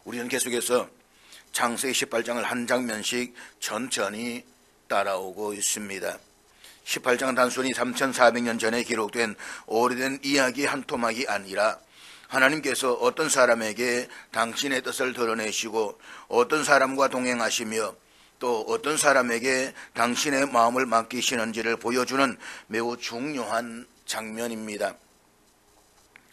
우리는 계속해서 창세기 18장을 한 장면씩 천천히 따라오고 있습니다. 18장은 단순히 3400년 전에 기록된 오래된 이야기 한 토막이 아니라 하나님께서 어떤 사람에게 당신의 뜻을 드러내시고 어떤 사람과 동행하시며 또 어떤 사람에게 당신의 마음을 맡기시는지를 보여주는 매우 중요한 장면입니다.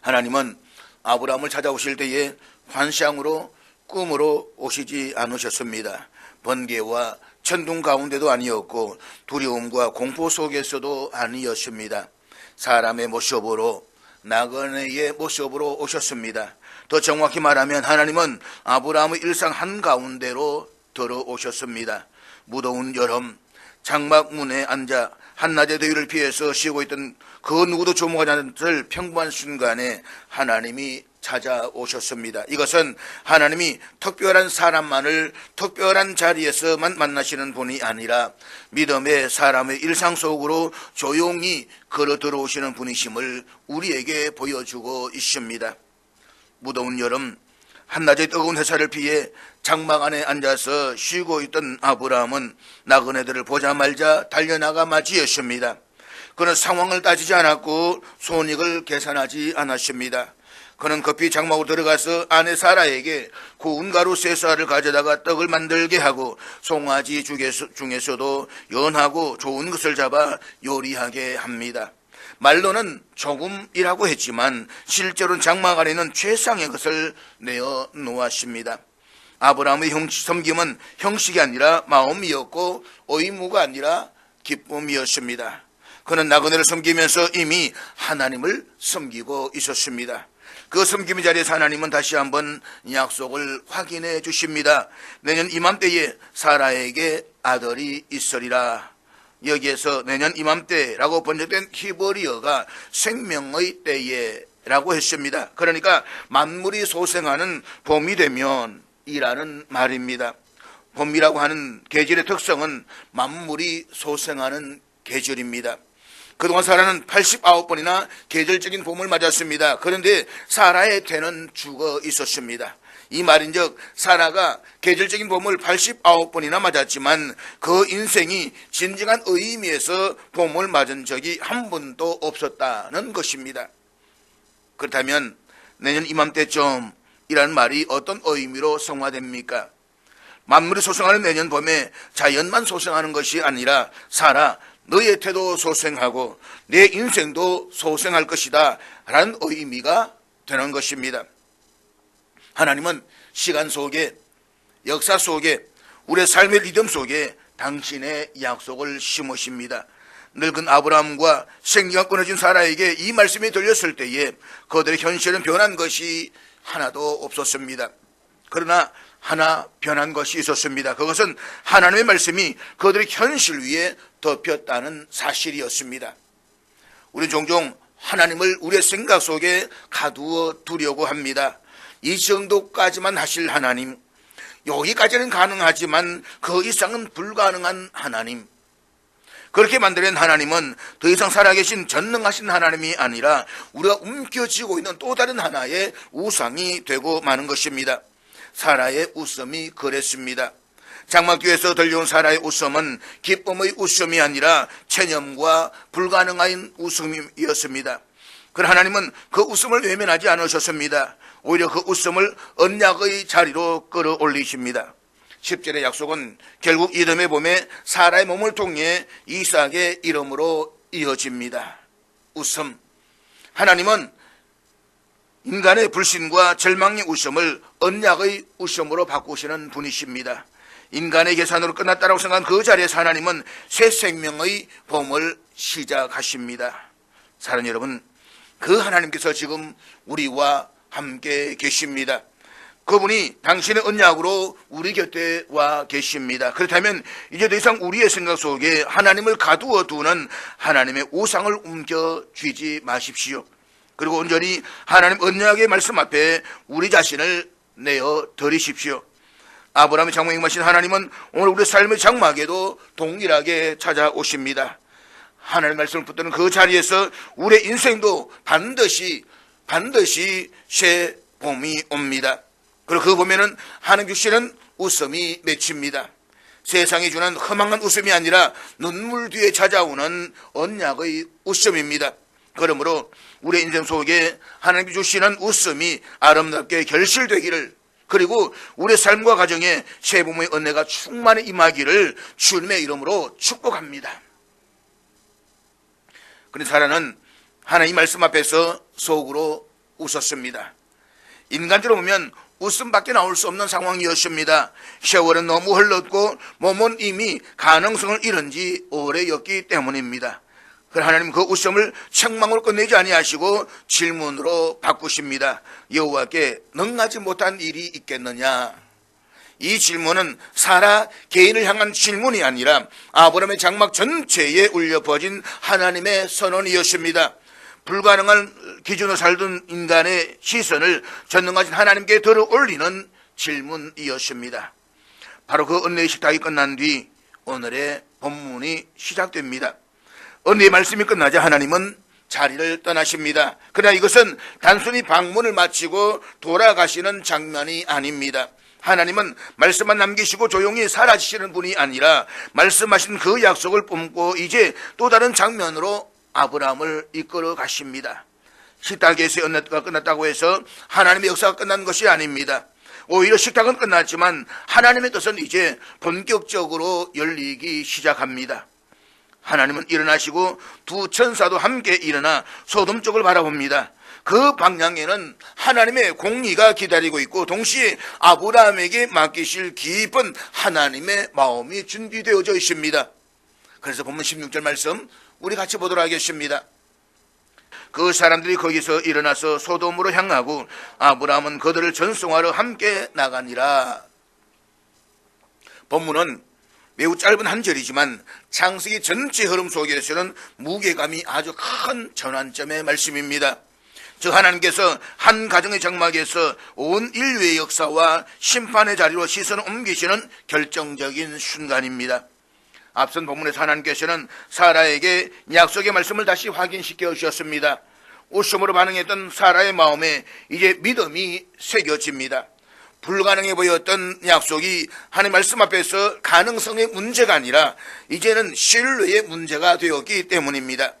하나님은 아브라함을 찾아오실 때에 환상으로 꿈으로 오시지 않으셨습니다. 번개와 천둥 가운데도 아니었고 두려움과 공포 속에서도 아니었습니다. 사람의 모습으로, 나그네의 모습으로 오셨습니다. 더 정확히 말하면 하나님은 아브라함의 일상 한가운데로 들어오셨습니다. 무더운 여름 장막 문에 앉아 한낮의 더위를 피해서 쉬고 있던 그 누구도 조목하지 않을 평범한 순간에 하나님이 찾아오셨습니다. 이것은 하나님이 특별한 사람만을 특별한 자리에서만 만나시는 분이 아니라 믿음의 사람의 일상 속으로 조용히 걸어 들어오시는 분이심을 우리에게 보여주고 있습니다. 무더운 여름 한낮의 뜨거운 햇살을 피해 장막 안에 앉아서 쉬고 있던 아브라함은 나그네들을 보자마자 달려나가 맞이했습니다. 그는 상황을 따지지 않았고 손익을 계산하지 않았습니다. 그는 급히 장막으로 들어가서 아내 사라에게 구운 가루 세 쌀을 가져다가 떡을 만들게 하고 송아지 중에서도 연하고 좋은 것을 잡아 요리하게 합니다. 말로는 조금이라고 했지만 실제로는 장막 안에는 최상의 것을 내어 놓았습니다. 아브라함의 섬김은 형식이 아니라 마음이었고 의무가 아니라 기쁨이었습니다. 그는 나그네를 섬기면서 이미 하나님을 섬기고 있었습니다. 그 섬김의 자리에서 하나님은 다시 한번 약속을 확인해 주십니다. 내년 이맘때에 사라에게 아들이 있으리라. 여기에서 내년 이맘때라고 번역된 히브리어가 생명의 때에라고 했습니다. 그러니까 만물이 소생하는 봄이 되면 이라는 말입니다. 봄이라고 하는 계절의 특성은 만물이 소생하는 계절입니다. 그동안 사라는 89번이나 계절적인 봄을 맞았습니다. 그런데 사라의 태는 죽어 있었습니다. 이 말인즉 사라가 계절적인 봄을 89번이나 맞았지만 그 인생이 진정한 의미에서 봄을 맞은 적이 한 번도 없었다는 것입니다. 그렇다면 내년 이맘때쯤이라는 말이 어떤 의미로 성화됩니까? 만물이 소생하는 내년 봄에 자연만 소생하는 것이 아니라 사라, 너의 태도 소생하고 내 인생도 소생할 것이다 라는 의미가 되는 것입니다. 하나님은 시간 속에, 역사 속에, 우리의 삶의 리듬 속에 당신의 약속을 심으십니다. 늙은 아브라함과 생기가 끊어진 사라에게 이 말씀이 들렸을 때에 그들의 현실은 변한 것이 하나도 없었습니다. 그러나 하나 변한 것이 있었습니다. 그것은 하나님의 말씀이 그들의 현실 위에 덮였다는 사실이었습니다. 우리는 종종 하나님을 우리의 생각 속에 가두어 두려고 합니다. 이 정도까지만 하실 하나님, 여기까지는 가능하지만 그 이상은 불가능한 하나님, 그렇게 만드는 하나님은 더 이상 살아계신 전능하신 하나님이 아니라 우리가 움켜쥐고 있는 또 다른 하나의 우상이 되고 마는 것입니다. 사라의 웃음이 그랬습니다. 장막 뒤에서 들려온 사라의 웃음은 기쁨의 웃음이 아니라 체념과 불가능한 웃음이었습니다. 그러나 하나님은 그 웃음을 외면하지 않으셨습니다. 오히려 그 웃음을 언약의 자리로 끌어올리십니다. 10절의 약속은 결국 이듬해 봄에 사라의 몸을 통해 이삭의 이름으로 이어집니다. 웃음. 하나님은 인간의 불신과 절망의 웃음을 언약의 웃음으로 바꾸시는 분이십니다. 인간의 계산으로 끝났다고 생각한 그 자리에서 하나님은 새 생명의 봄을 시작하십니다. 사랑하는 여러분, 그 하나님께서 지금 우리와 함께 계십니다. 그분이 당신의 언약으로 우리 곁에 와 계십니다. 그렇다면 이제 더 이상 우리의 생각 속에 하나님을 가두어 두는 하나님의 우상을 옮겨쥐지 마십시오. 그리고 온전히 하나님 언약의 말씀 앞에 우리 자신을 내어 드리십시오. 아브라함의 장막에 마신 하나님은 오늘 우리 삶의 장막에도 동일하게 찾아오십니다. 하나님의 말씀을 붙드는 그 자리에서 우리의 인생도 반드시 새 봄이 옵니다. 그리고 그거 보면은 하나님 주시는 웃음이 맺힙니다. 세상이 주는 허망한 웃음이 아니라 눈물 뒤에 찾아오는 언약의 웃음입니다. 그러므로 우리 인생 속에 하나님이 주시는 웃음이 아름답게 결실되기를, 그리고 우리 삶과 가정에 새 부모의 은혜가 충만히 임하기를 주님의 이름으로 축복합니다. 그런데 사라는 하나님 말씀 앞에서 속으로 웃었습니다. 인간적으로 보면 웃음밖에 나올 수 없는 상황이었습니다. 세월은 너무 흘렀고 몸은 이미 가능성을 잃은 지 오래였기 때문입니다. 그러나 하나님 그 웃음을 책망으로 끝내지 아니하시고 질문으로 바꾸십니다. 여호와께 능하지 못한 일이 있겠느냐? 이 질문은 사라 개인을 향한 질문이 아니라 아브라함의 장막 전체에 울려 퍼진 하나님의 선언이었습니다. 불가능한 기준으로 살던 인간의 시선을 전능하신 하나님께 들어 올리는 질문이었습니다. 바로 그 은혜의 식탁이 끝난 뒤 오늘의 본문이 시작됩니다. 은혜의 말씀이 끝나자 하나님은 자리를 떠나십니다. 그러나 이것은 단순히 방문을 마치고 돌아가시는 장면이 아닙니다. 하나님은 말씀만 남기시고 조용히 사라지시는 분이 아니라 말씀하신 그 약속을 뿜고 이제 또 다른 장면으로 아브라함을 이끌어 가십니다. 식탁에서의 은혜가 끝났다고 해서 하나님의 역사가 끝난 것이 아닙니다. 오히려 식탁은 끝났지만 하나님의 뜻은 이제 본격적으로 열리기 시작합니다. 하나님은 일어나시고 두 천사도 함께 일어나 소돔 쪽을 바라봅니다. 그 방향에는 하나님의 공의가 기다리고 있고 동시에 아브라함에게 맡기실 깊은 하나님의 마음이 준비되어져 있습니다. 그래서 본문 16절 말씀 우리 같이 보도록 하겠습니다. 그 사람들이 거기서 일어나서 소돔으로 향하고 아브라함은 그들을 전송하러 함께 나가니라. 본문은 매우 짧은 한 절이지만 창세기 전체 흐름 속에서는 무게감이 아주 큰 전환점의 말씀입니다. 즉 하나님께서 한 가정의 장막에서 온 인류의 역사와 심판의 자리로 시선을 옮기시는 결정적인 순간입니다. 앞선 본문에서 하나님께서는 사라에게 약속의 말씀을 다시 확인시켜 주셨습니다. 웃음으로 반응했던 사라의 마음에 이제 믿음이 새겨집니다. 불가능해 보였던 약속이 하나님 말씀 앞에서 가능성의 문제가 아니라 이제는 신뢰의 문제가 되었기 때문입니다.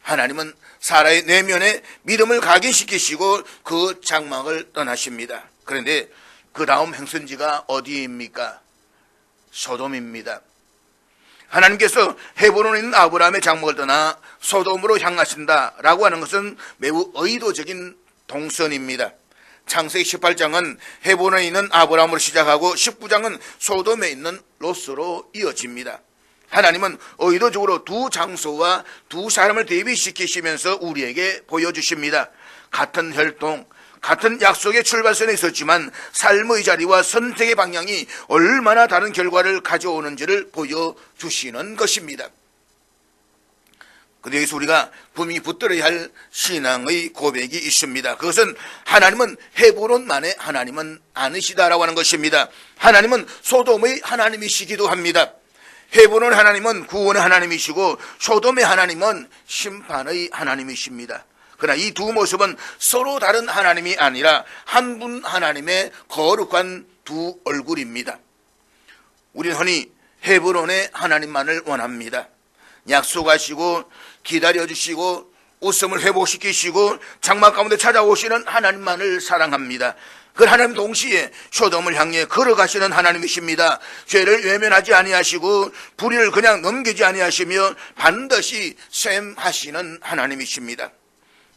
하나님은 사라의 내면에 믿음을 각인시키시고 그 장막을 떠나십니다. 그런데 그 다음 행선지가 어디입니까? 소돔입니다. 하나님께서 헤브론에 있는 아브라함의 장막을 떠나 소돔으로 향하신다라고 하는 것은 매우 의도적인 동선입니다. 창세기 18장은 헤브론에 있는 아브라함으로 시작하고 19장은 소돔에 있는 롯으로 이어집니다. 하나님은 의도적으로 두 장소와 두 사람을 대비시키시면서 우리에게 보여주십니다. 같은 혈통, 같은 약속의 출발선에 있었지만 삶의 자리와 선택의 방향이 얼마나 다른 결과를 가져오는지를 보여주시는 것입니다. 근데 여기서 우리가 분명히 붙들어야 할 신앙의 고백이 있습니다. 그것은 하나님은 헤브론만의 하나님은 아니시다라고 하는 것입니다. 하나님은 소돔의 하나님이시기도 합니다. 헤브론의 하나님은 구원의 하나님이시고 소돔의 하나님은 심판의 하나님이십니다. 그러나 이 두 모습은 서로 다른 하나님이 아니라 한 분 하나님의 거룩한 두 얼굴입니다. 우리는 흔히 헤브론의 하나님만을 원합니다. 약속하시고 기다려주시고 웃음을 회복시키시고 장막 가운데 찾아오시는 하나님만을 사랑합니다. 그 하나님 동시에 소돔을 향해 걸어가시는 하나님이십니다. 죄를 외면하지 아니하시고 불의를 그냥 넘기지 아니하시며 반드시 셈하시는 하나님이십니다.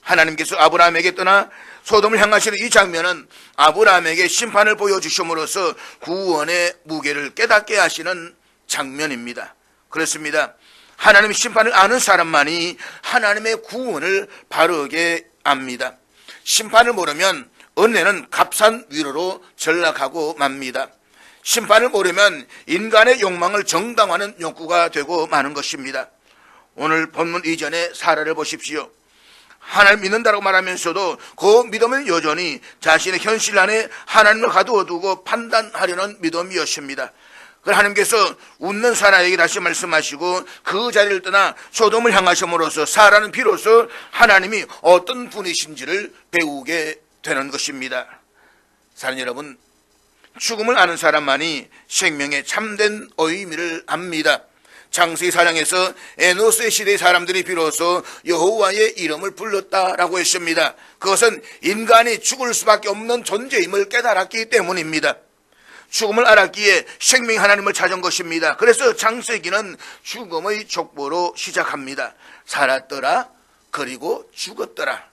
하나님께서 아브라함에게 떠나 소돔을 향하시는 이 장면은 아브라함에게 심판을 보여주심으로써 구원의 무게를 깨닫게 하시는 장면입니다. 그렇습니다. 하나님의 심판을 아는 사람만이 하나님의 구원을 바르게 압니다. 심판을 모르면 은혜는 값싼 위로로 전락하고 맙니다. 심판을 모르면 인간의 욕망을 정당화하는 욕구가 되고 마는 것입니다. 오늘 본문 이전에 사라를 보십시오. 하나님 믿는다고 말하면서도 그 믿음은 여전히 자신의 현실 안에 하나님을 가두어두고 판단하려는 믿음이었습니다. 하나님께서 웃는 사라에게 다시 말씀하시고 그 자리를 떠나 소돔을 향하심으로써 사라는 비로소 하나님이 어떤 분이신지를 배우게 되는 것입니다. 사랑하는 여러분, 죽음을 아는 사람만이 생명의 참된 의미를 압니다. 창세기 4장에서 에노스의 시대의 사람들이 비로소 여호와의 이름을 불렀다라고 했습니다. 그것은 인간이 죽을 수밖에 없는 존재임을 깨달았기 때문입니다. 죽음을 알았기에 생명 하나님을 찾은 것입니다. 그래서 창세기는 죽음의 족보로 시작합니다. 살았더라, 그리고 죽었더라.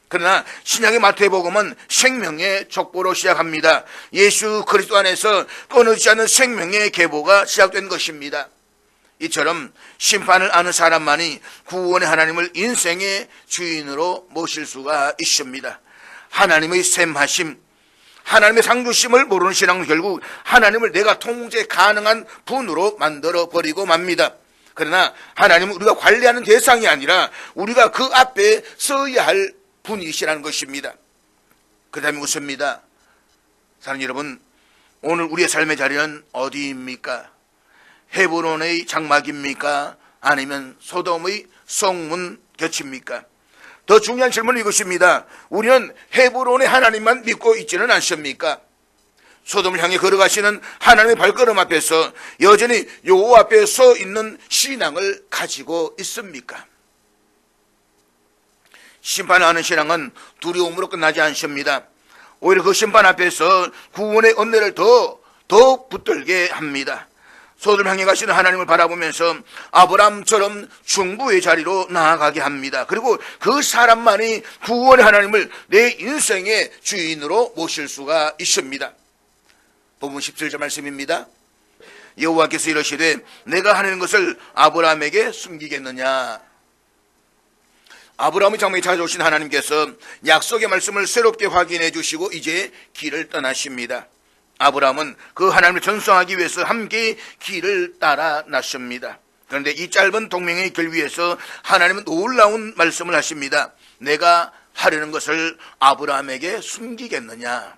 그러나 신약의 마태복음은 생명의 족보로 시작합니다. 예수 그리스도 안에서 끊어지지 않는 생명의 계보가 시작된 것입니다. 이처럼 심판을 아는 사람만이 구원의 하나님을 인생의 주인으로 모실 수가 있습니다. 하나님의 셈하심, 하나님의 상주심을 모르는 신앙은 결국 하나님을 내가 통제 가능한 분으로 만들어버리고 맙니다. 그러나 하나님은 우리가 관리하는 대상이 아니라 우리가 그 앞에 서야 할 분이시라는 것입니다. 그다음에 묻습니다. 사랑하는 여러분, 오늘 우리의 삶의 자리는 어디입니까? 헤브론의 장막입니까? 아니면 소돔의 성문 곁입니까? 더 중요한 질문은 이것입니다. 우리는 헤브론의 하나님만 믿고 있지는 않습니까? 소돔을 향해 걸어가시는 하나님의 발걸음 앞에서 여전히 여호와 앞에 서 있는 신앙을 가지고 있습니까? 심판하는 신앙은 두려움으로 끝나지 않습니다. 오히려 그 심판 앞에서 구원의 은혜를 더 붙들게 합니다. 소돔을 향해 가시는 하나님을 바라보면서 아브라함처럼 중부의 자리로 나아가게 합니다. 그리고 그 사람만이 구원의 하나님을 내 인생의 주인으로 모실 수가 있습니다. 본문 17절 말씀입니다. 여호와께서 이러시되 내가 하는 것을 아브라함에게 숨기겠느냐. 아브라함의 장막에 찾아오신 하나님께서 약속의 말씀을 새롭게 확인해 주시고 이제 길을 떠나십니다. 아브라함은 그 하나님을 전송하기 위해서 함께 길을 따라 나섭니다. 그런데 이 짧은 동맹의 길 위에서 하나님은 놀라운 말씀을 하십니다. 내가 하려는 것을 아브라함에게 숨기겠느냐.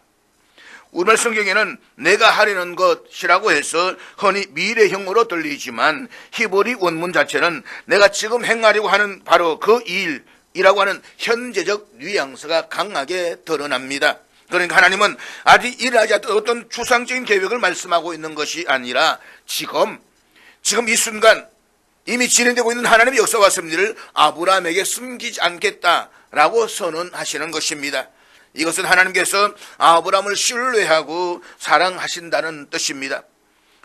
우리말 성경에는 내가 하려는 것이라고 해서 흔히 미래형으로 들리지만 히브리 원문 자체는 내가 지금 행하려고 하는 바로 그 일이라고 하는 현재적 뉘앙스가 강하게 드러납니다. 그러니까 하나님은 아직 일어나지 않던 어떤 추상적인 계획을 말씀하고 있는 것이 아니라 지금 이 순간 이미 진행되고 있는 하나님의 역사와 섭리를 아브라함에게 숨기지 않겠다라고 선언하시는 것입니다. 이것은 하나님께서 아브라함을 신뢰하고 사랑하신다는 뜻입니다.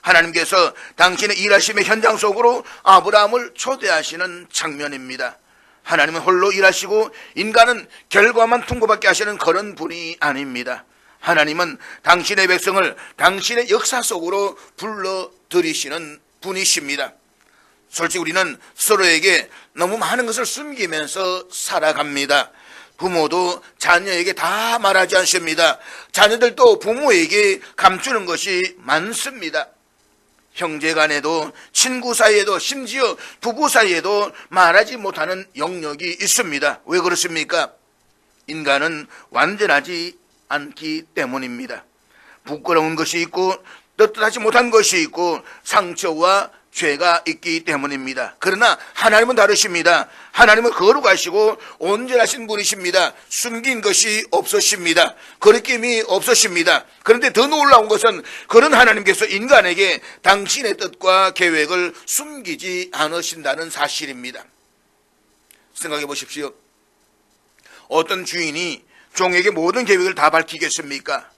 하나님께서 당신의 일하심의 현장 속으로 아브라함을 초대하시는 장면입니다. 하나님은 홀로 일하시고 인간은 결과만 통보받게 하시는 그런 분이 아닙니다. 하나님은 당신의 백성을 당신의 역사 속으로 불러들이시는 분이십니다. 솔직히 우리는 서로에게 너무 많은 것을 숨기면서 살아갑니다. 부모도 자녀에게 다 말하지 않습니다. 자녀들도 부모에게 감추는 것이 많습니다. 형제 간에도 친구 사이에도 심지어 부부 사이에도 말하지 못하는 영역이 있습니다. 왜 그렇습니까? 인간은 완전하지 않기 때문입니다. 부끄러운 것이 있고 떳떳하지 못한 것이 있고 상처와 죄가 있기 때문입니다. 그러나 하나님은 다르십니다. 하나님은 거룩하시고 온전하신 분이십니다. 숨긴 것이 없으십니다. 거리낌이 없으십니다. 그런데 더 놀라운 것은 그런 하나님께서 인간에게 당신의 뜻과 계획을 숨기지 않으신다는 사실입니다. 생각해 보십시오. 어떤 주인이 종에게 모든 계획을 다 밝히겠습니까?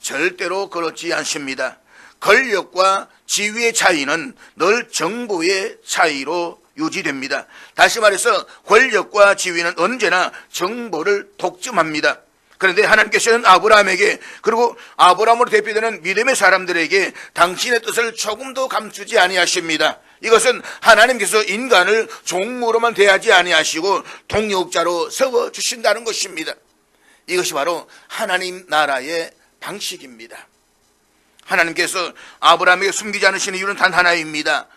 절대로 그렇지 않습니다. 권력과 지위의 차이는 늘 정보의 차이로 유지됩니다. 다시 말해서 권력과 지위는 언제나 정보를 독점합니다. 그런데 하나님께서는 아브라함에게 그리고 아브라함으로 대표되는 믿음의 사람들에게 당신의 뜻을 조금도 감추지 아니하십니다. 이것은 하나님께서 인간을 종으로만 대하지 아니하시고 동역자로 세워주신다는 것입니다. 이것이 바로 하나님 나라의 방식입니다. 하나님께서 아브라함에게 숨기지 않으시는 이유는 단 하나입니다.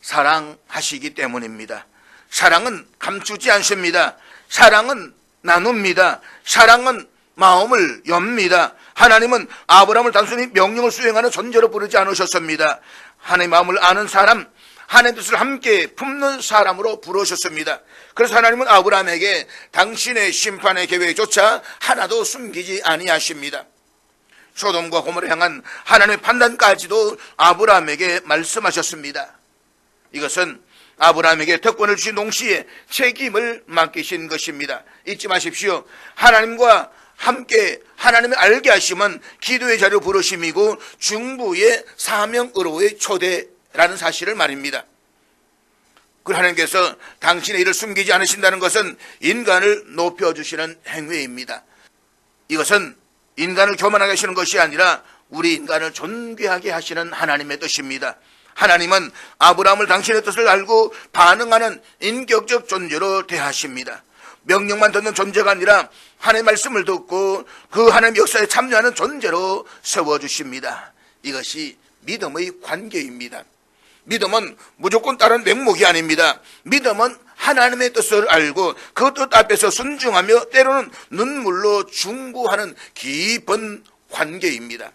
사랑하시기 때문입니다. 사랑은 감추지 않습니다. 사랑은 나눕니다. 사랑은 마음을 엽니다. 하나님은 아브라함을 단순히 명령을 수행하는 존재로 부르지 않으셨습니다. 하나님의 마음을 아는 사람, 하나님의 뜻을 함께 품는 사람으로 부르셨습니다. 그래서 하나님은 아브라함에게 당신의 심판의 계획조차 하나도 숨기지 아니하십니다. 소돔과 고모를 향한 하나님의 판단까지도 아브라함에게 말씀하셨습니다. 이것은 아브라함에게 특권을 주신 동시에 책임을 맡기신 것입니다. 잊지 마십시오. 하나님과 함께 하나님의 알게 하심은 기도의 자료 부르심이고 중부의 사명으로의 초대라는 사실을 말입니다. 그 하나님께서 당신의 일을 숨기지 않으신다는 것은 인간을 높여주시는 행위입니다. 이것은 인간을 교만하게 하시는 것이 아니라 우리 인간을 존귀하게 하시는 하나님의 뜻입니다. 하나님은 아브라함을 당신의 뜻을 알고 반응하는 인격적 존재로 대하십니다. 명령만 듣는 존재가 아니라 하나님의 말씀을 듣고 그 하나님의 역사에 참여하는 존재로 세워주십니다. 이것이 믿음의 관계입니다. 믿음은 무조건 따르는 맹목이 아닙니다. 믿음은 하나님의 뜻을 알고 그 뜻 앞에서 순종하며 때로는 눈물로 중보하는 깊은 관계입니다.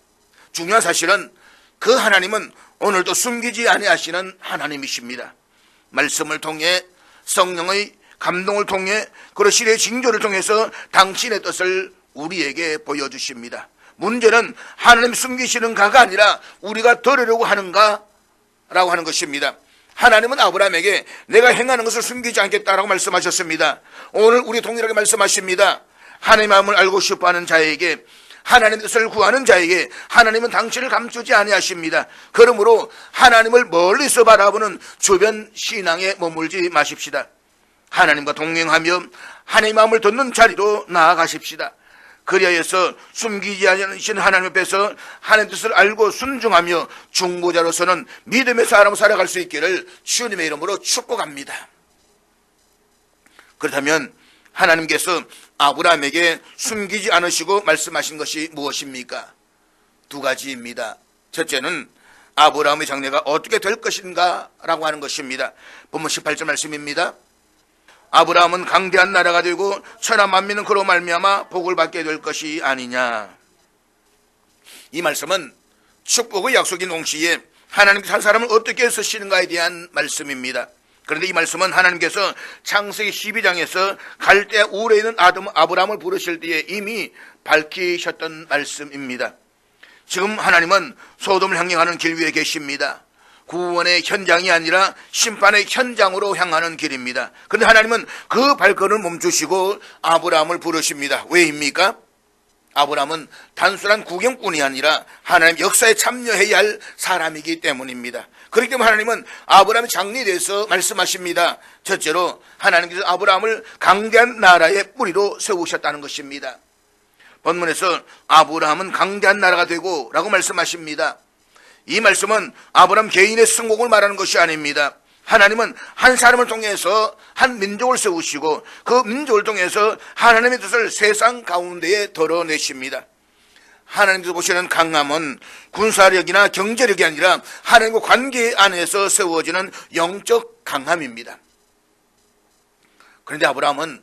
중요한 사실은 그 하나님은 오늘도 숨기지 아니하시는 하나님이십니다. 말씀을 통해 성령의 감동을 통해 그리고 시대의 징조를 통해서 당신의 뜻을 우리에게 보여주십니다. 문제는 하나님 숨기시는 가가 아니라 우리가 들으려고 하는가 라고 하는 것입니다. 하나님은 아브라함에게 내가 행하는 것을 숨기지 않겠다라고 말씀하셨습니다. 오늘 우리 동일하게 말씀하십니다. 하나님의 마음을 알고 싶어하는 자에게, 하나님의 뜻을 구하는 자에게 하나님은 당신을 감추지 아니하십니다. 그러므로 하나님을 멀리서 바라보는 주변 신앙에 머물지 마십시다. 하나님과 동행하며 하나님의 마음을 듣는 자리로 나아가십시다. 그리하여서 숨기지 않으신 하나님 앞에서 하나님의 뜻을 알고 순종하며 중보자로서는 믿음의 사람으로 살아갈 수 있기를 주님의 이름으로 축복합니다. 그렇다면 하나님께서 아브라함에게 숨기지 않으시고 말씀하신 것이 무엇입니까? 두 가지입니다. 첫째는 아브라함의 장래가 어떻게 될 것인가 라고 하는 것입니다. 본문 18절 말씀입니다. 아브라함은 강대한 나라가 되고 천하 만민은 그로 말미암아 복을 받게 될 것이 아니냐. 이 말씀은 축복의 약속인 동시에 하나님께서 한 사람을 어떻게 쓰시는가에 대한 말씀입니다. 그런데 이 말씀은 하나님께서 창세기 12장에서 갈대아 우르에 있는 아브라함을 부르실 때에 이미 밝히셨던 말씀입니다. 지금 하나님은 소돔을 향해 가는 길 위에 계십니다. 구원의 현장이 아니라 심판의 현장으로 향하는 길입니다. 그런데 하나님은 그 발걸음을 멈추시고 아브라함을 부르십니다. 왜입니까? 아브라함은 단순한 구경꾼이 아니라 하나님 역사에 참여해야 할 사람이기 때문입니다. 그렇기 때문에 하나님은 아브라함의 장래에 대해서 말씀하십니다. 첫째로 하나님께서 아브라함을 강대한 나라의 뿌리로 세우셨다는 것입니다. 본문에서 아브라함은 강대한 나라가 되고 라고 말씀하십니다. 이 말씀은 아브라함 개인의 성공을 말하는 것이 아닙니다. 하나님은 한 사람을 통해서 한 민족을 세우시고 그 민족을 통해서 하나님의 뜻을 세상 가운데에 드러내십니다. 하나님께서 보시는 강함은 군사력이나 경제력이 아니라 하나님과 관계 안에서 세워지는 영적 강함입니다. 그런데 아브라함은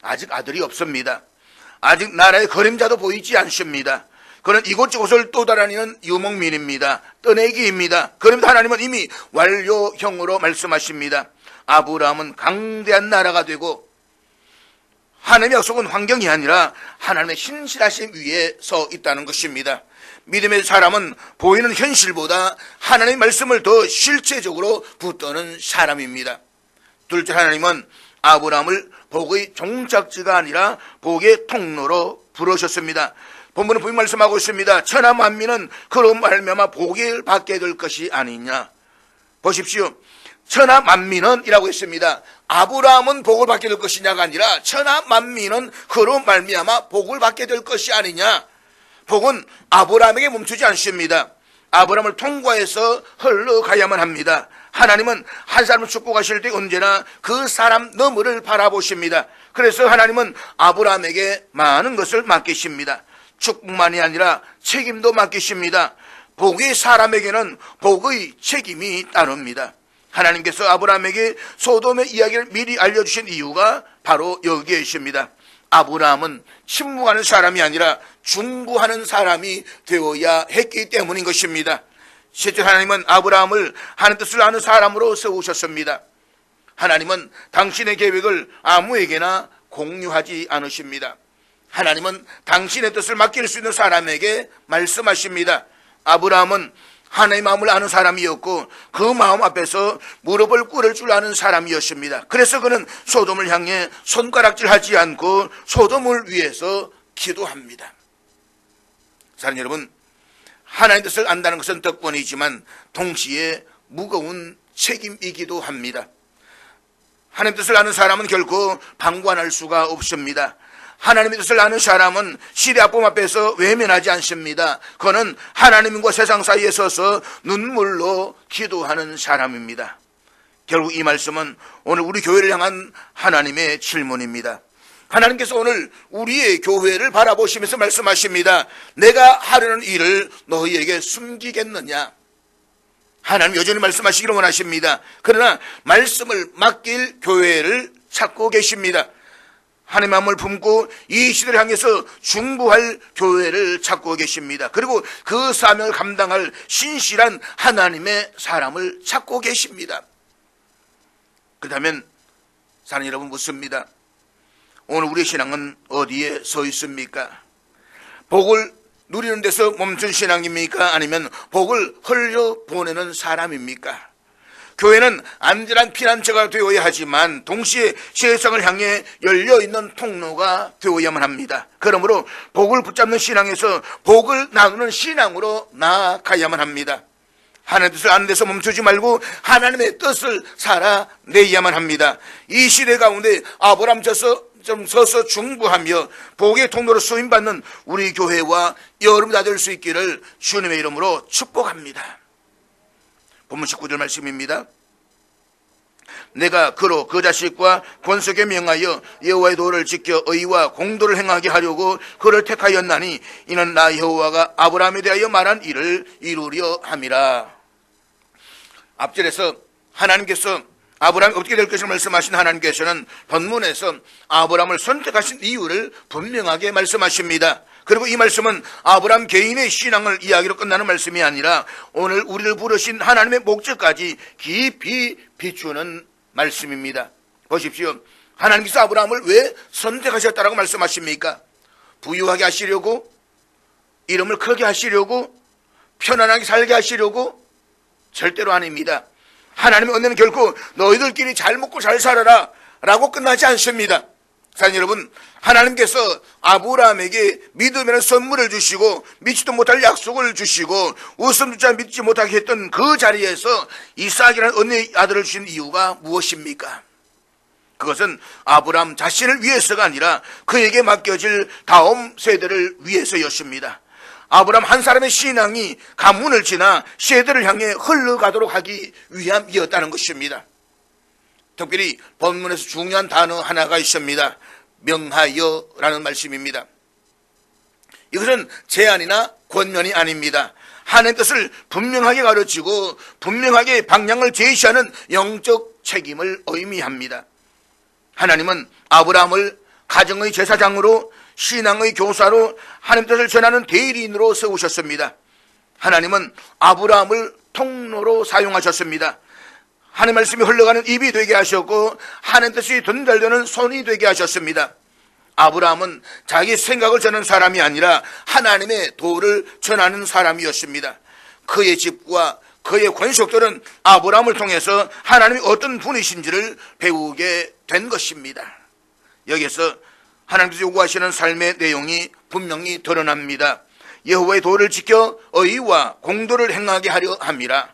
아직 아들이 없습니다. 아직 나라의 그림자도 보이지 않습니다. 그는 이곳저곳을 떠돌아다니는 유목민입니다. 떠내기입니다. 그런데 하나님은 이미 완료형으로 말씀하십니다. 아브라함은 강대한 나라가 되고 하나님의 약속은 환경이 아니라 하나님의 신실하심 위에 서 있다는 것입니다. 믿음의 사람은 보이는 현실보다 하나님의 말씀을 더 실체적으로 붙드는 사람입니다. 둘째, 하나님은 아브라함을 복의 종착지가 아니라 복의 통로로 부르셨습니다. 본문은 분명히 말씀하고 있습니다. 천하 만민은 그로 말미암아 복을 받게 될 것이 아니냐. 보십시오. 천하 만민은 이라고 했습니다. 아브라함은 복을 받게 될 것이냐가 아니라 천하 만민은 그로 말미암아 복을 받게 될 것이 아니냐. 복은 아브라함에게 멈추지 않습니다. 아브라함을 통과해서 흘러가야만 합니다. 하나님은 한 사람을 축복하실 때 언제나 그 사람 너머를 바라보십니다. 그래서 하나님은 아브라함에게 많은 것을 맡기십니다. 축복만이 아니라 책임도 맡기십니다. 복의 사람에게는 복의 책임이 따릅니다. 하나님께서 아브라함에게 소돔의 이야기를 미리 알려주신 이유가 바로 여기에 있습니다. 아브라함은 침묵하는 사람이 아니라 중보하는 사람이 되어야 했기 때문인 것입니다. 실제 하나님은 아브라함을 하나님 뜻을 아는 사람으로 세우셨습니다. 하나님은 당신의 계획을 아무에게나 공유하지 않으십니다. 하나님은 당신의 뜻을 맡길 수 있는 사람에게 말씀하십니다. 아브라함은 하나님의 마음을 아는 사람이었고 그 마음 앞에서 무릎을 꿇을 줄 아는 사람이었습니다. 그래서 그는 소돔을 향해 손가락질하지 않고 소돔을 위해서 기도합니다. 사랑하는 여러분, 하나님의 뜻을 안다는 것은 덕분이지만 동시에 무거운 책임이기도 합니다. 하나님의 뜻을 아는 사람은 결코 방관할 수가 없습니다. 하나님의 뜻을 아는 사람은 시대 아픔 앞에서 외면하지 않습니다. 그는 하나님과 세상 사이에 서서 눈물로 기도하는 사람입니다. 결국 이 말씀은 오늘 우리 교회를 향한 하나님의 질문입니다. 하나님께서 오늘 우리의 교회를 바라보시면서 말씀하십니다. 내가 하려는 일을 너희에게 숨기겠느냐? 하나님 여전히 말씀하시기를 원하십니다. 그러나 말씀을 맡길 교회를 찾고 계십니다. 하나님의 마음을 품고 이 시대를 향해서 중보할 교회를 찾고 계십니다. 그리고 그 사명을 감당할 신실한 하나님의 사람을 찾고 계십니다. 그렇다면 사랑하는 여러분 묻습니다. 오늘 우리의 신앙은 어디에 서 있습니까? 복을 누리는 데서 멈춘 신앙입니까? 아니면 복을 흘려보내는 사람입니까? 교회는 안전한 피난처가 되어야 하지만 동시에 세상을 향해 열려있는 통로가 되어야만 합니다. 그러므로 복을 붙잡는 신앙에서 복을 나누는 신앙으로 나아가야만 합니다. 하나님의 뜻을 아는 데서 멈추지 말고 하나님의 뜻을 살아내야만 합니다. 이 시대 가운데 아브라함처럼 서서 중보하며 복의 통로로 쓰임받는 우리 교회와 여러분 다 될 수 있기를 주님의 이름으로 축복합니다. 본문 19절 말씀입니다. 내가 그로 그 자식과 권속에 명하여 여호와의 도를 지켜 의와 공도를 행하게 하려고 그를 택하였나니 이는 나 여호와가 아브라함에 대하여 말한 일을 이루려 함이라. 앞절에서 하나님께서 아브라함이 어떻게 될 것을 말씀하신 하나님께서는 본문에서 아브라함을 선택하신 이유를 분명하게 말씀하십니다. 그리고 이 말씀은 아브라함 개인의 신앙을 이야기로 끝나는 말씀이 아니라 오늘 우리를 부르신 하나님의 목적까지 깊이 비추는 말씀입니다. 보십시오. 하나님께서 아브라함을 왜 선택하셨다라고 말씀하십니까? 부유하게 하시려고? 이름을 크게 하시려고? 편안하게 살게 하시려고? 절대로 아닙니다. 하나님의 은혜는 결코 너희들끼리 잘 먹고 잘 살아라 라고 끝나지 않습니다. 사랑하는 여러분, 하나님께서 아브라함에게 믿음이라는 선물을 주시고 믿지도 못할 약속을 주시고 웃음조차 믿지 못하게 했던 그 자리에서 이삭이라는 은혜의 아들을 주신 이유가 무엇입니까? 그것은 아브라함 자신을 위해서가 아니라 그에게 맡겨질 다음 세대를 위해서였습니다. 아브라함 한 사람의 신앙이 가문을 지나 세대를 향해 흘러가도록 하기 위함이었다는 것입니다. 특별히 본문에서 중요한 단어 하나가 있습니다. 명하여라는 말씀입니다. 이것은 제안이나 권면이 아닙니다. 하나님의 뜻을 분명하게 가르치고 분명하게 방향을 제시하는 영적 책임을 의미합니다. 하나님은 아브라함을 가정의 제사장으로 신앙의 교사로 하나님의 뜻을 전하는 대리인으로 세우셨습니다. 하나님은 아브라함을 통로로 사용하셨습니다. 하나님 말씀이 흘러가는 입이 되게 하셨고 하나님 뜻이 전달되는 손이 되게 하셨습니다. 아브라함은 자기 생각을 전하는 사람이 아니라 하나님의 도를 전하는 사람이었습니다. 그의 집과 그의 권속들은 아브라함을 통해서 하나님이 어떤 분이신지를 배우게 된 것입니다. 여기서 하나님께서 요구하시는 삶의 내용이 분명히 드러납니다. 여호와의 도를 지켜 의와 공도를 행하게 하려 함이라.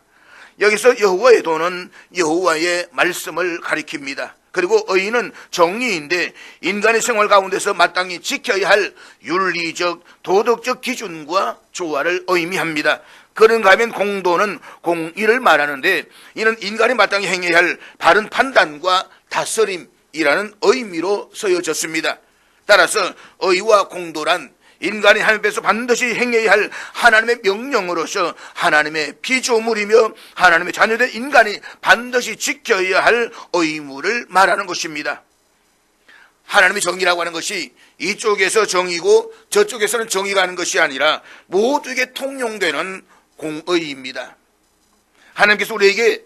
여기서 여호와의 도는 여호와의 말씀을 가리킵니다. 그리고 의는 정의인데 인간의 생활 가운데서 마땅히 지켜야 할 윤리적 도덕적 기준과 조화를 의미합니다. 그런가 하면 공도는 공의를 말하는데 이는 인간이 마땅히 행해야 할 바른 판단과 다스림이라는 의미로 쓰여졌습니다. 따라서 의와 공도란 인간이 하나님 앞에서 반드시 행해야 할 하나님의 명령으로서 하나님의 피조물이며 하나님의 자녀된 인간이 반드시 지켜야 할 의무를 말하는 것입니다. 하나님의 정의라고 하는 것이 이쪽에서 정의고 저쪽에서는 정의가 하는 것이 아니라 모두에게 통용되는 공의입니다. 하나님께서 우리에게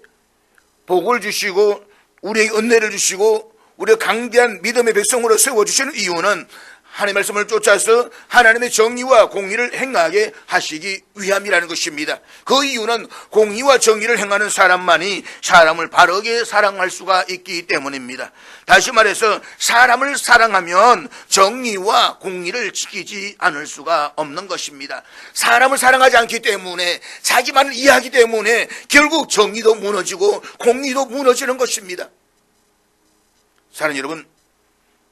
복을 주시고 우리에게 은혜를 주시고 우리가 강대한 믿음의 백성으로 세워주시는 이유는 하나님의 말씀을 쫓아서 하나님의 정의와 공의를 행하게 하시기 위함이라는 것입니다. 그 이유는 공의와 정의를 행하는 사람만이 사람을 바르게 사랑할 수가 있기 때문입니다. 다시 말해서 사람을 사랑하면 정의와 공의를 지키지 않을 수가 없는 것입니다. 사람을 사랑하지 않기 때문에, 자기만을 이해하기 때문에 결국 정의도 무너지고 공의도 무너지는 것입니다. 사랑하는 여러분,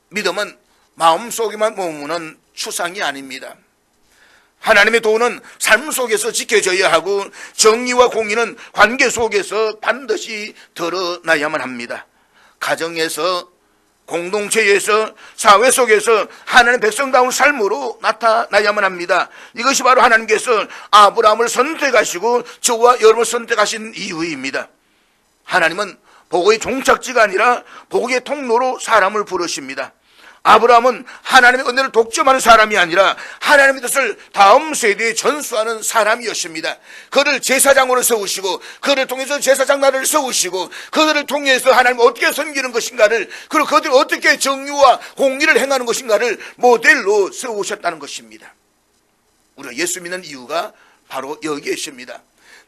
믿음은 마음속에만 머무는 추상이 아닙니다. 하나님의 도는 삶 속에서 지켜져야 하고 정의와 공의는 관계 속에서 반드시 드러나야만 합니다. 가정에서, 공동체에서, 사회 속에서 하나님의 백성다운 삶으로 나타나야만 합니다. 이것이 바로 하나님께서 아브라함을 선택하시고 저와 여러분을 선택하신 이유입니다. 하나님은 복의 종착지가 아니라 복의 통로로 사람을 부르십니다. 아브라함은 하나님의 은혜를 독점하는 사람이 아니라 하나님의 뜻을 다음 세대에 전수하는 사람이었습니다. 그를 제사장으로 세우시고 그를 통해서 제사장 나라를 세우시고 그들을 통해서 하나님 어떻게 섬기는 것인가를, 그리고 그들이 어떻게 정의와 공의를 행하는 것인가를 모델로 세우셨다는 것입니다. 우리가 예수 믿는 이유가 바로 여기에 있습니다.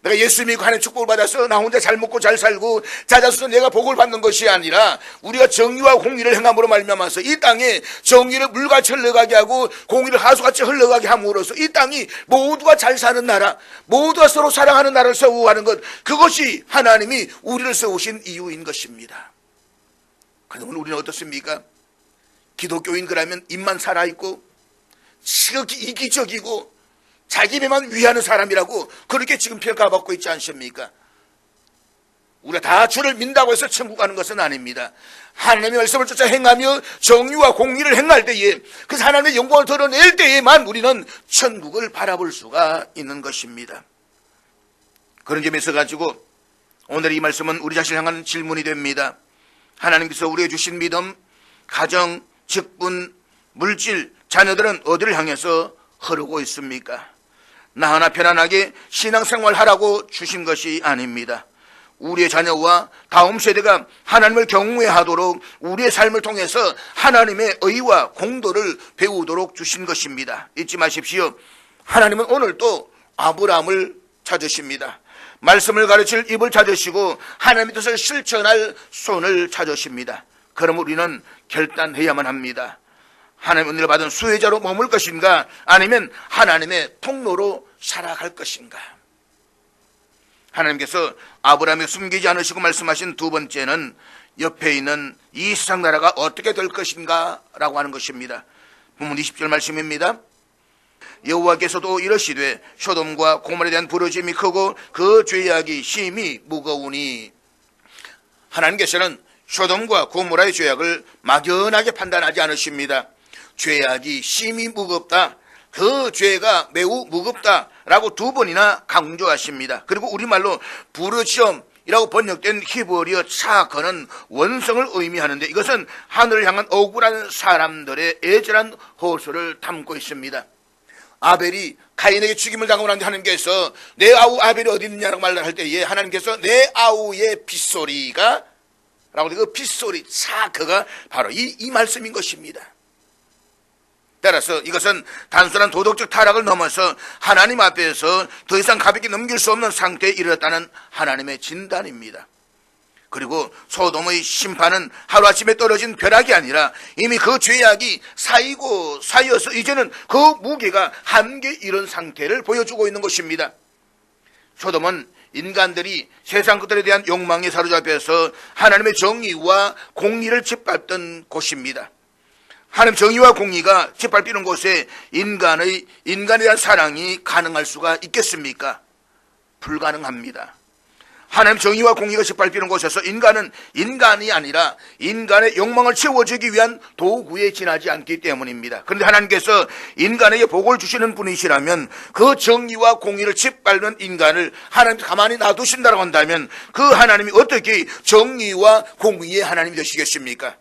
내가 예수 믿고 하나님의 축복을 받아서 나 혼자 잘 먹고 잘 살고 자자수서 내가 복을 받는 것이 아니라 우리가 정의와 공의를 행함으로 말미암아서 이 땅에 정의를 물같이 흘러가게 하고 공의를 하수같이 흘러가게 함으로써 이 땅이 모두가 잘 사는 나라, 모두가 서로 사랑하는 나라를 세우고 하는 것, 그것이 하나님이 우리를 세우신 이유인 것입니다. 그러면 우리는 어떻습니까? 기독교인 그러면 입만 살아있고 지극히 이기적이고 자기 배만 위하는 사람이라고 그렇게 지금 평가받고 있지 않습니까? 우리가 다 주를 믿는다고 해서 천국 가는 것은 아닙니다. 하나님의 말씀을 쫓아 행하며 정의와 공의를 행할 때에, 그래서 하나님의 영광을 드러낼 때에만 우리는 천국을 바라볼 수가 있는 것입니다. 그런 점에서 가지고 오늘 이 말씀은 우리 자신을 향한 질문이 됩니다. 하나님께서 우리에게 주신 믿음, 가정, 직분, 물질, 자녀들은 어디를 향해서 흐르고 있습니까? 나 하나 편안하게 신앙생활 하라고 주신 것이 아닙니다. 우리의 자녀와 다음 세대가 하나님을 경외하도록 우리의 삶을 통해서 하나님의 의와 공도를 배우도록 주신 것입니다. 잊지 마십시오. 하나님은 오늘도 아브라함을 찾으십니다. 말씀을 가르칠 입을 찾으시고 하나님의 뜻을 실천할 손을 찾으십니다. 그럼 우리는 결단해야만 합니다. 하나님의 은혜를 받은 수혜자로 머물 것인가, 아니면 하나님의 통로로 살아갈 것인가. 하나님께서 아브라함에 숨기지 않으시고 말씀하신 두 번째는 옆에 있는 이 세상 나라가 어떻게 될 것인가 라고 하는 것입니다. 본문 20절 말씀입니다. 여호와께서도 이러시되 소돔과 고모라에 대한 부르짐이 크고 그 죄악이 심히 무거우니, 하나님께서는 소돔과 고모라의 죄악을 막연하게 판단하지 않으십니다. 죄악이 심히 무겁다, 그 죄가 매우 무겁다라고 두 번이나 강조하십니다. 그리고 우리말로 부르시엄이라고 번역된 히브리어 차커는 원성을 의미하는데, 이것은 하늘을 향한 억울한 사람들의 애절한 호소를 담고 있습니다. 아벨이 가인에게 죽임을 당하고 난 뒤에 하나님께서 내 아우 아벨이 어디 있느냐라고 말을 할 때에 하나님께서 내 아우의 빗소리가 라고, 그 빗소리 차커가 바로 이 말씀인 것입니다. 따라서 이것은 단순한 도덕적 타락을 넘어서 하나님 앞에서 더 이상 가볍게 넘길 수 없는 상태에 이르렀다는 하나님의 진단입니다. 그리고 소돔의 심판은 하루아침에 떨어진 벼락이 아니라 이미 그 죄악이 쌓여서 이제는 그 무게가 한계 이른 상태를 보여주고 있는 것입니다. 소돔은 인간들이 세상 것들에 대한 욕망에 사로잡혀서 하나님의 정의와 공의를 짓밟던 곳입니다. 하나님 정의와 공의가 짓밟히는 곳에 인간에 대한 사랑이 가능할 수가 있겠습니까? 불가능합니다. 하나님 정의와 공의가 짓밟히는 곳에서 인간은 인간이 아니라 인간의 욕망을 채워주기 위한 도구에 지나지 않기 때문입니다. 그런데 하나님께서 인간에게 복을 주시는 분이시라면 그 정의와 공의를 짓밟는 인간을 하나님 가만히 놔두신다고 한다면 그 하나님이 어떻게 정의와 공의의 하나님이 되시겠습니까?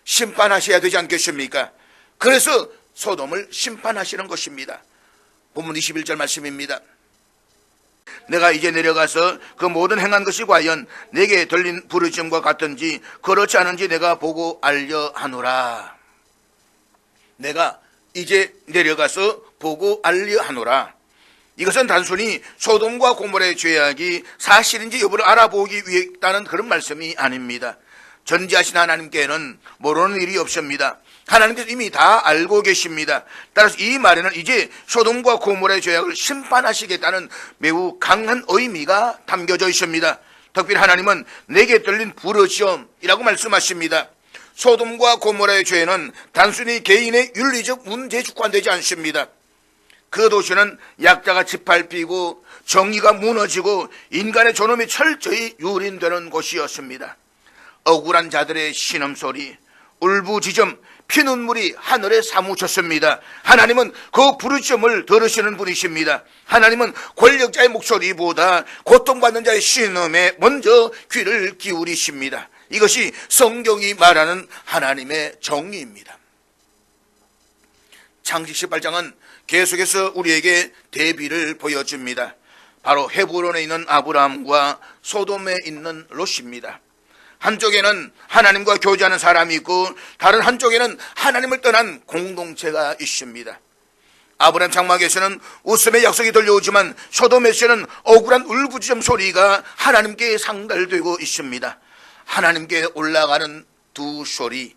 심판하셔야 되지 않겠습니까? 그래서 소돔을 심판하시는 것입니다. 본문 21절 말씀입니다. 내가 이제 내려가서 그 모든 행한 것이 과연 내게 들린 부르짖음과 같은지 그렇지 않은지 내가 보고 알려 하노라. 내가 이제 내려가서 보고 알려 하노라. 이것은 단순히 소돔과 고모라의 죄악이 사실인지 여부를 알아보기 위해 있다는 그런 말씀이 아닙니다. 전지하신 하나님께는 모르는 일이 없습니다. 하나님께서 이미 다 알고 계십니다. 따라서 이 말에는 이제 소돔과 고모라의 죄악을 심판하시겠다는 매우 강한 의미가 담겨져 있습니다. 특별히 하나님은 내게 떨린 부르시험이라고 말씀하십니다. 소돔과 고모라의 죄는 단순히 개인의 윤리적 문제에 주관되지 않습니다. 그 도시는 약자가 짓밟히고 정의가 무너지고 인간의 존엄이 철저히 유린되는 곳이었습니다. 억울한 자들의 신음소리, 울부짖음, 피눈물이 하늘에 사무쳤습니다. 하나님은 그 부르짖음을 들으시는 분이십니다. 하나님은 권력자의 목소리보다 고통받는 자의 신음에 먼저 귀를 기울이십니다. 이것이 성경이 말하는 하나님의 정의입니다. 창세기 18장은 계속해서 우리에게 대비를 보여줍니다. 바로 헤브론에 있는 아브라함과 소돔에 있는 롯입니다. 한쪽에는 하나님과 교제하는 사람이 있고 다른 한쪽에는 하나님을 떠난 공동체가 있습니다. 아브라함 장막에서는 웃음의 약속이 들려오지만 소돔에서는 억울한 울부짖음 소리가 하나님께 상달되고 있습니다. 하나님께 올라가는 두 소리,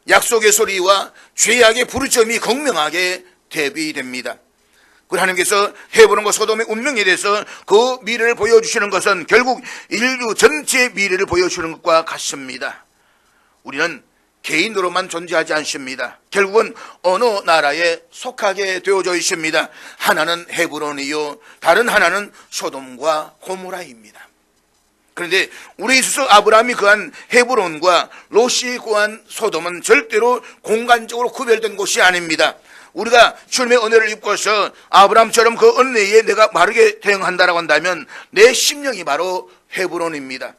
약속의 소리와 죄악의 부르짖음이 극명하게 대비됩니다. 하나님께서 헤브론과 소돔의 운명에 대해서 그 미래를 보여주시는 것은 결국 인류 전체의 미래를 보여주시는 것과 같습니다. 우리는 개인으로만 존재하지 않습니다. 결국은 어느 나라에 속하게 되어져 있습니다. 하나는 헤브론이요, 다른 하나는 소돔과 고모라입니다. 그런데 우리 있어서 아브라함이 구한 헤브론과 롯이 구한 소돔은 절대로 공간적으로 구별된 곳이 아닙니다. 우리가 주님의 은혜를 입고서 아브라함처럼 그 은혜에 내가 바르게 대응한다라고 한다면 내 심령이 바로 헤브론입니다.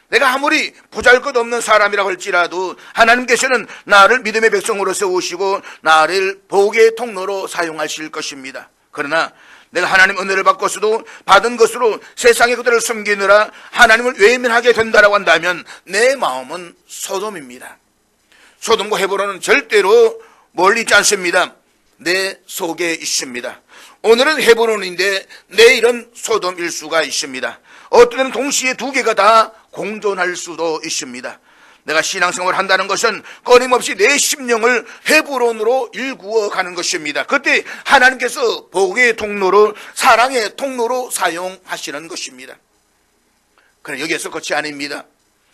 내가 아무리 보잘것없는 사람이라고 할지라도 하나님께서는 나를 믿음의 백성으로 세우시고 나를 복의 통로로 사용하실 것입니다. 그러나 내가 하나님 은혜를 받고서도 받은 것으로 세상의 그들을 섬기느라 하나님을 외면하게 된다라고 한다면 내 마음은 소돔입니다. 소돔과 헤브론은 절대로 멀리 있지 않습니다. 내 속에 있습니다. 오늘은 헤브론인데 내일은 소돔일 수가 있습니다. 어떤 때는 동시에 두 개가 다 공존할 수도 있습니다. 내가 신앙생활을 한다는 것은 끊임없이 내 심령을 헤브론으로 일구어 가는 것입니다. 그때 하나님께서 복의 통로로, 사랑의 통로로 사용하시는 것입니다. 그러나 여기에서 끝이 아닙니다.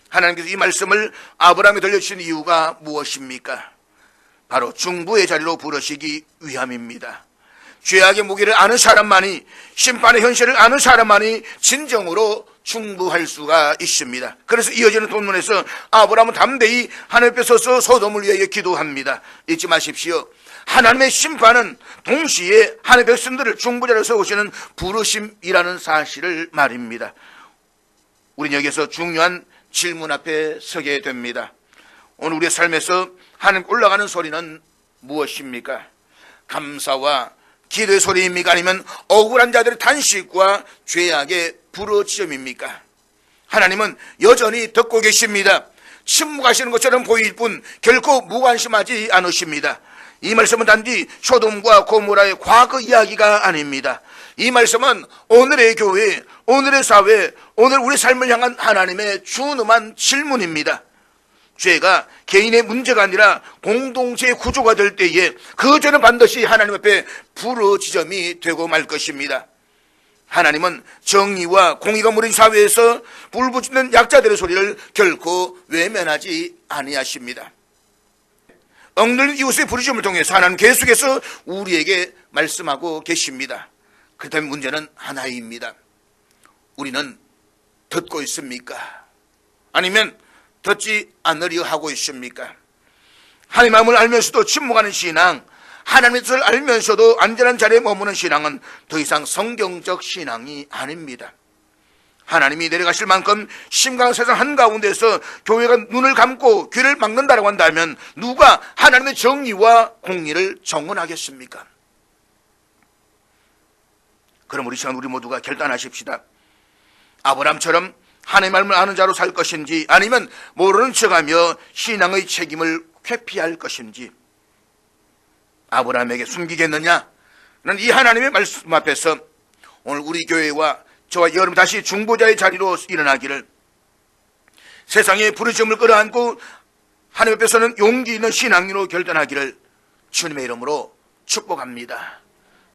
하나님께서 이 말씀을 아브라함에 들려주신 이유가 무엇입니까? 바로 중보의 자리로 부르시기 위함입니다. 죄악의 무게를 아는 사람만이, 심판의 현실을 아는 사람만이 진정으로 중보할 수가 있습니다. 그래서 이어지는 본문에서 아브라함은 담대히 하늘 앞에 서서 소돔을 위하여 기도합니다. 잊지 마십시오. 하나님의 심판은 동시에 하나님의 백성들을 중보자로 세우시는 부르심이라는 사실을 말입니다. 우리는 여기서 중요한 질문 앞에 서게 됩니다. 오늘 우리의 삶에서 하나님 올라가는 소리는 무엇입니까? 감사와 기도의 소리입니까? 아니면 억울한 자들의 탄식과 죄악의 부르짖음입니까? 하나님은 여전히 듣고 계십니다. 침묵하시는 것처럼 보일 뿐 결코 무관심하지 않으십니다. 이 말씀은 단지 소돔과 고모라의 과거 이야기가 아닙니다. 이 말씀은 오늘의 교회, 오늘의 사회, 오늘 우리 삶을 향한 하나님의 준엄한 질문입니다. 죄가 개인의 문제가 아니라 공동체의 구조가 될 때에 그 죄는 반드시 하나님 앞에 부르짖음이 되고 말 것입니다. 하나님은 정의와 공의가 무른 사회에서 울부짖는 약자들의 소리를 결코 외면하지 아니하십니다. 억눌린 이웃의 부르짖음을 통해서 하나님 계속해서 우리에게 말씀하고 계십니다. 그렇다면 문제는 하나입니다. 우리는 듣고 있습니까? 아니면 듣지 않으려 하고 있습니까? 하나님 마음을 알면서도 침묵하는 신앙, 하나님의 뜻을 알면서도 안전한 자리에 머무는 신앙은 더 이상 성경적 신앙이 아닙니다. 하나님이 내려가실 만큼 심각한 세상 한가운데서 교회가 눈을 감고 귀를 막는다고 한다면 누가 하나님의 정의와 공의를 정언하겠습니까? 그럼 우리 시간 우리 모두가 결단하십시다. 아브라함처럼 하나님의 말씀을 아는 자로 살 것인지 아니면 모르는 척하며 신앙의 책임을 회피할 것인지. 아브라함에게 숨기겠느냐? 는 이 하나님의 말씀 앞에서 오늘 우리 교회와 저와 여러분 다시 중보자의 자리로 일어나기를, 세상의 부르심을 끌어안고 하나님 앞에서는 용기 있는 신앙으로 결단하기를 주님의 이름으로 축복합니다.